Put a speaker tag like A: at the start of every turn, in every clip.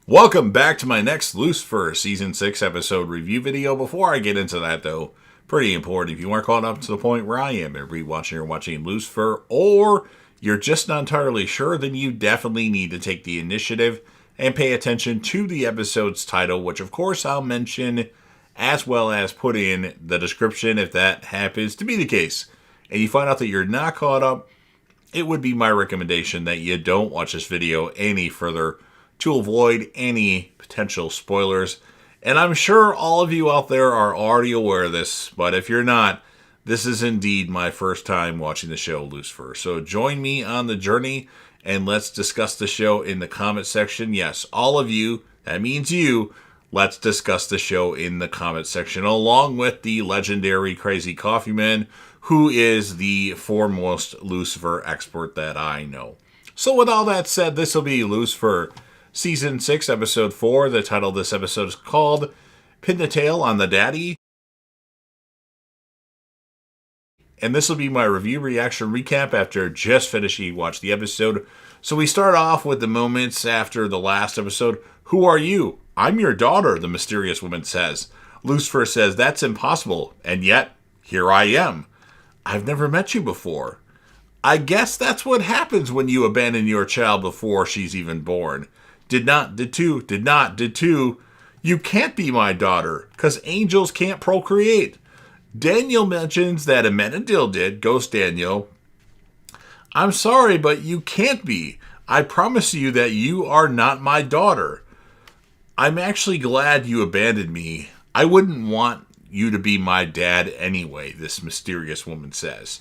A: Welcome back to my next Lucifer Season 6 episode review video. Before I get into that, though, pretty important, if you aren't caught up to the point where I am and rewatching or watching Lucifer, or you're just not entirely sure, then you definitely need to take the initiative and pay attention to the episode's title, which of course I'll mention as well as put in the description if that happens to be the case. And you find out that you're not caught up, it would be my recommendation that you don't watch this video any further to avoid any potential spoilers. And I'm sure all of you out there are already aware of this, but if you're not, this is indeed my first time watching the show Lucifer. So join me on the journey and let's discuss the show in the comment section. Yes, all of you, that means you, let's discuss the show in the comment section along with the legendary Crazy Coffee Man, who is the foremost Lucifer expert that I know. So with all that said, this will be Lucifer Season 6, Episode 4. The title of this episode is called Pin the Tail on the Daddy. And this will be my review reaction recap after just finishing watch the episode. So we start off with the moments after the last episode. Who are you? I'm your daughter, the mysterious woman says. Lucifer says, that's impossible. And yet, here I am. I've never met you before. I guess that's what happens when you abandon your child before she's even born. Did not, did two. You can't be my daughter, because angels can't procreate. Daniel mentions that Amenadiel did, Ghost Daniel. I'm sorry, but you can't be. I promise you that you are not my daughter. I'm actually glad you abandoned me. I wouldn't want you to be my dad anyway, this mysterious woman says.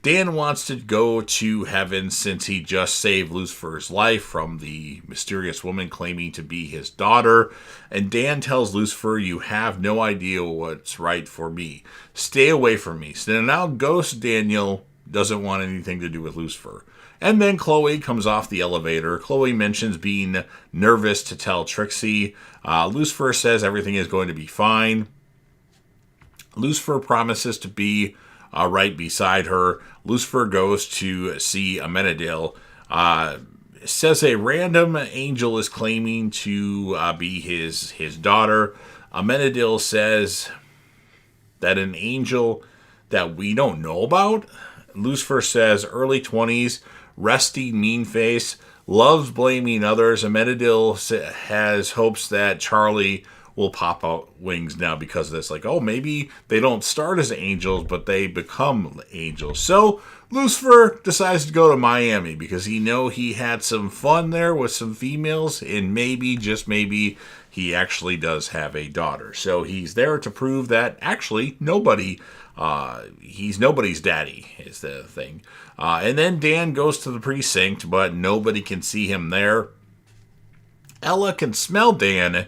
A: Dan wants to go to heaven since he just saved Lucifer's life from the mysterious woman claiming to be his daughter. And Dan tells Lucifer, you have no idea what's right for me. Stay away from me. So now Ghost Daniel doesn't want anything to do with Lucifer. And then Chloe comes off the elevator. Chloe mentions being nervous to tell Trixie. Lucifer says everything is going to be fine. Lucifer promises to be right beside her. Lucifer goes to see Amenadiel. Says a random angel is claiming to be his daughter. Amenadiel says that an angel that we don't know about. Lucifer says early 20s, resting mean face, loves blaming others. Amenadiel has hopes that Charlie will pop out wings now because of this. Like, oh, maybe they don't start as angels, but they become angels. So Lucifer decides to go to Miami because he had some fun there with some females, and maybe, just maybe, he actually does have a daughter. So he's there to prove that actually he's nobody's daddy is the thing. And then Dan goes to the precinct, but nobody can see him there. Ella can smell Dan,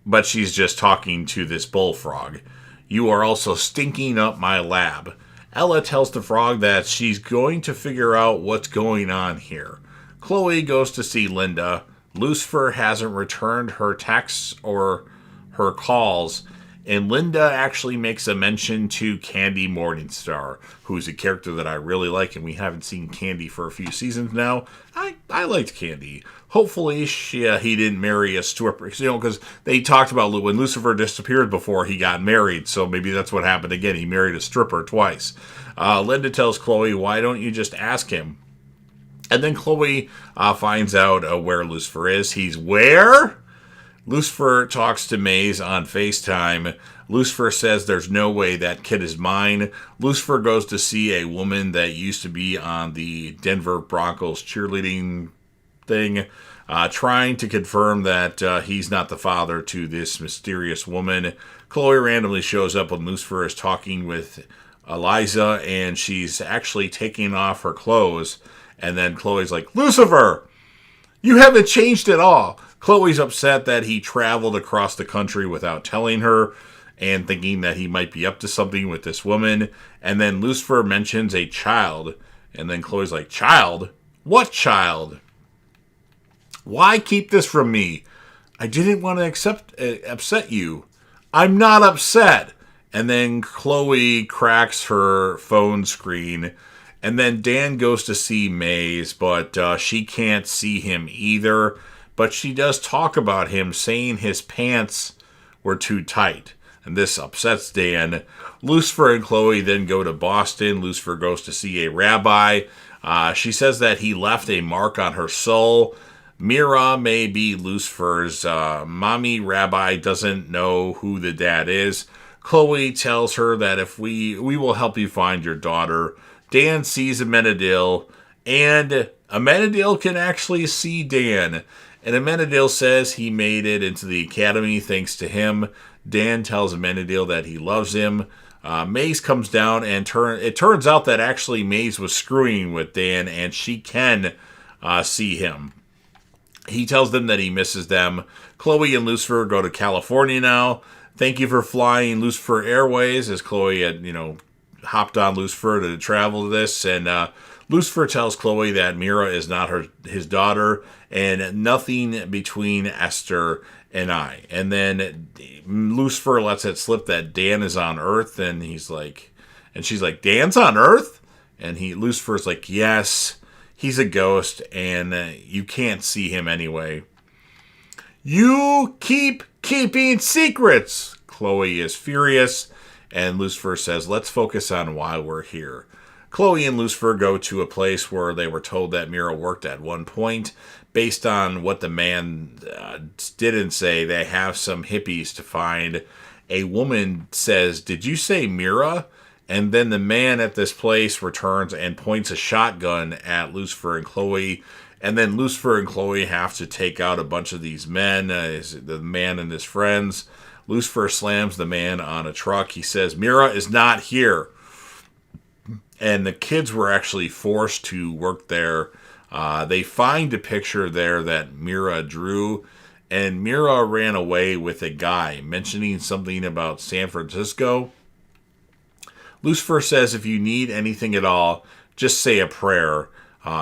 A: but she's just talking to this bullfrog. You are also stinking up my lab. Ella tells the frog that she's going to figure out what's going on here. Chloe goes to see Linda. Lucifer hasn't returned her texts or her calls, and Linda actually makes a mention to Candy Morningstar, who's a character that I really like, and we haven't seen Candy for a few seasons now. I liked Candy. Hopefully he didn't marry a stripper, because they talked about when Lucifer disappeared before he got married, so maybe that's what happened again. He married a stripper twice. Linda tells Chloe, why don't you just ask him? And then Chloe finds out where Lucifer is. He's where? Lucifer talks to Maze on FaceTime. Lucifer says there's no way that kid is mine. Lucifer goes to see a woman that used to be on the Denver Broncos cheerleading thing, trying to confirm that he's not the father to this mysterious woman. Chloe randomly shows up when Lucifer is talking with Eliza, and she's actually taking off her clothes. And then Chloe's like, Lucifer, you haven't changed at all. Chloe's upset that he traveled across the country without telling her and thinking that he might be up to something with this woman. And then Lucifer mentions a child. And then Chloe's like, child? What child? Why keep this from me? I didn't want to upset you. I'm not upset. And then Chloe cracks her phone screen. And then Dan goes to see Maze, but she can't see him either but she does talk about him saying his pants were too tight. And this upsets Dan. Lucifer and Chloe then go to Boston. Lucifer goes to see a rabbi. She says that he left a mark on her soul. Mira may be Lucifer's mommy. Rabbi doesn't know who the dad is. Chloe tells her that if we will help you find your daughter. Dan sees Amenadiel, and Amenadiel can actually see Dan. And Amenadiel says he made it into the academy thanks to him. Dan tells Amenadiel that he loves him. Maze comes down, and it turns out that actually Maze was screwing with Dan, and she can see him. He tells them that he misses them. Chloe and Lucifer go to California now. Thank you for flying Lucifer Airways, as Chloe had, hopped on Lucifer to travel to this. And Lucifer tells Chloe that Mira is not his daughter, and nothing between Esther and I. And then Lucifer lets it slip that Dan is on Earth, and she's like, Dan's on Earth? And Lucifer's like, yes, he's a ghost, and you can't see him anyway. You keep keeping secrets! Chloe is furious, and Lucifer says, let's focus on why we're here. Chloe and Lucifer go to a place where they were told that Mira worked at one point. Based on what the man didn't say, they have some hippies to find. A woman says, did you say Mira? And then the man at this place returns and points a shotgun at Lucifer and Chloe. And then Lucifer and Chloe have to take out a bunch of these men, the man and his friends. Lucifer slams the man on a truck. He says, Mira is not here. And the kids were actually forced to work there. They find a picture there that Mira drew. And Mira ran away with a guy, mentioning something about San Francisco. Lucifer says, if you need anything at all, just say a prayer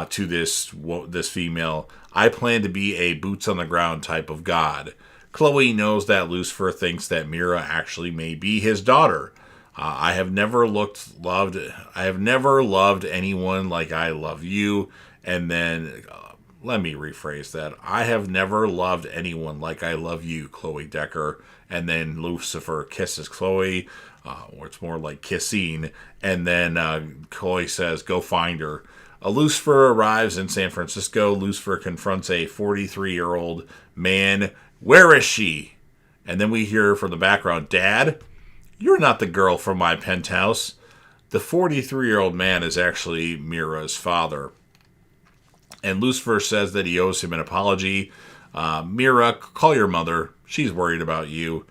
A: to this female. I plan to be a boots-on-the-ground type of god. Chloe knows that Lucifer thinks that Mira actually may be his daughter. I have never loved anyone like I love you. And then, let me rephrase that. I have never loved anyone like I love you, Chloe Decker. And then Lucifer kisses Chloe, or it's more like kissing. And then Chloe says, go find her. Lucifer arrives in San Francisco. Lucifer confronts a 43-year-old man. Where is she? And then we hear from the background, Dad, you're not the girl from my penthouse. The 43-year-old man is actually Mira's father. And Lucifer says that he owes him an apology. Mira, call your mother. She's worried about you.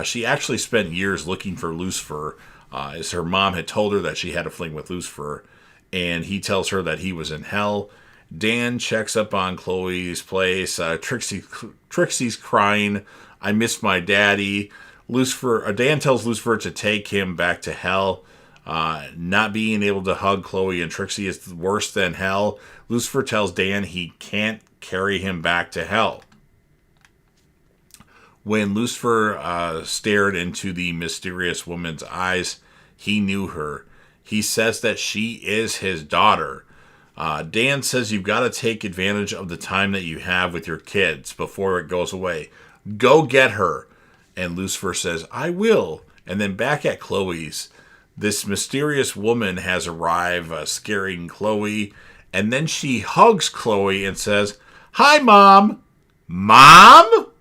A: She actually spent years looking for Lucifer, as her mom had told her that she had a fling with Lucifer. And he tells her that he was in hell. Dan checks up on Chloe's place. Trixie's crying. I miss my daddy. Dan tells Lucifer to take him back to hell. Not being able to hug Chloe and Trixie is worse than hell. Lucifer tells Dan he can't carry him back to hell. When Lucifer stared into the mysterious woman's eyes, he knew her. He says that she is his daughter. Dan says you've got to take advantage of the time that you have with your kids before it goes away. Go get her. And Lucifer says, I will. And then back at Chloe's, this mysterious woman has arrived, scaring Chloe. And then she hugs Chloe and says, hi, Mom. Mom?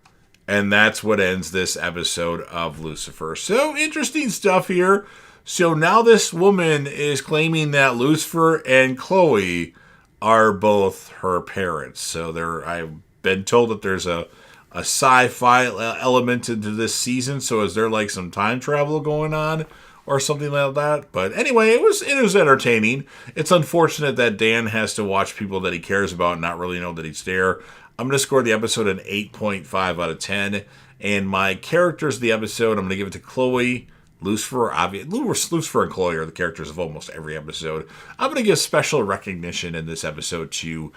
A: And that's what ends this episode of Lucifer. So interesting stuff here. So now this woman is claiming that Lucifer and Chloe are both her parents. So I've been told that there's a sci-fi element into this season. So is there like some time travel going on or something like that? But anyway, it was entertaining. It's unfortunate that Dan has to watch people that he cares about and not really know that he's there. I'm going to score the episode an 8.5 out of 10. And my characters of the episode, I'm going to give it to Chloe. Lucifer and Chloe are the characters of almost every episode. I'm going to give special recognition in this episode to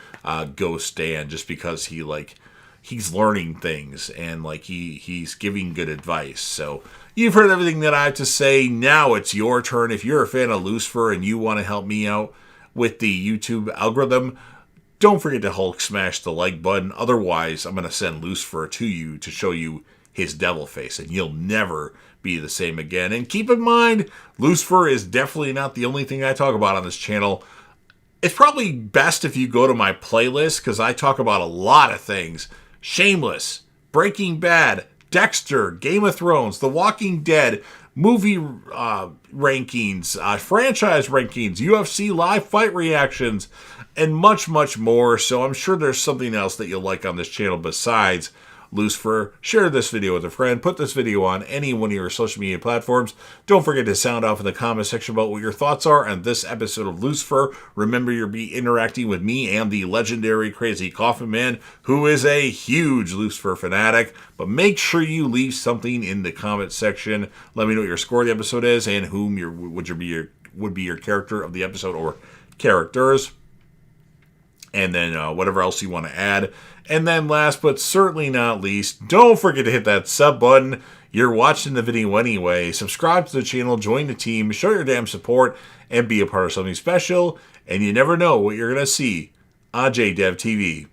A: Ghost Dan, just because he's learning things and he's giving good advice. So you've heard everything that I have to say. Now it's your turn. If you're a fan of Lucifer and you want to help me out with the YouTube algorithm, Don't forget to Hulk smash the like button. Otherwise, I'm going to send Lucifer to you to show you his devil face, and you'll never be the same again. And keep in mind, Lucifer is definitely not the only thing I talk about on this channel. It's probably best if you go to my playlist, because I talk about a lot of things. Shameless, Breaking Bad, Dexter, Game of Thrones, The Walking Dead, movie rankings, franchise rankings, UFC live fight reactions, and much, much more. So I'm sure there's something else that you'll like on this channel besides Lucifer. Share this video with a friend. Put this video on any one of your social media platforms. Don't forget to sound off in the comment section about what your thoughts are on this episode of Lucifer. Remember, you'll be interacting with me and the legendary Crazy Coffin Man, who is a huge Lucifer fanatic. But make sure you leave something in the comment section. Let me know what your score of the episode is and whom would be your character of the episode or characters. And then whatever else you want to add. And then last but certainly not least, don't forget to hit that sub button. You're watching the video anyway. Subscribe to the channel, join the team, show your damn support, and be a part of something special. And you never know what you're going to see on JDev TV.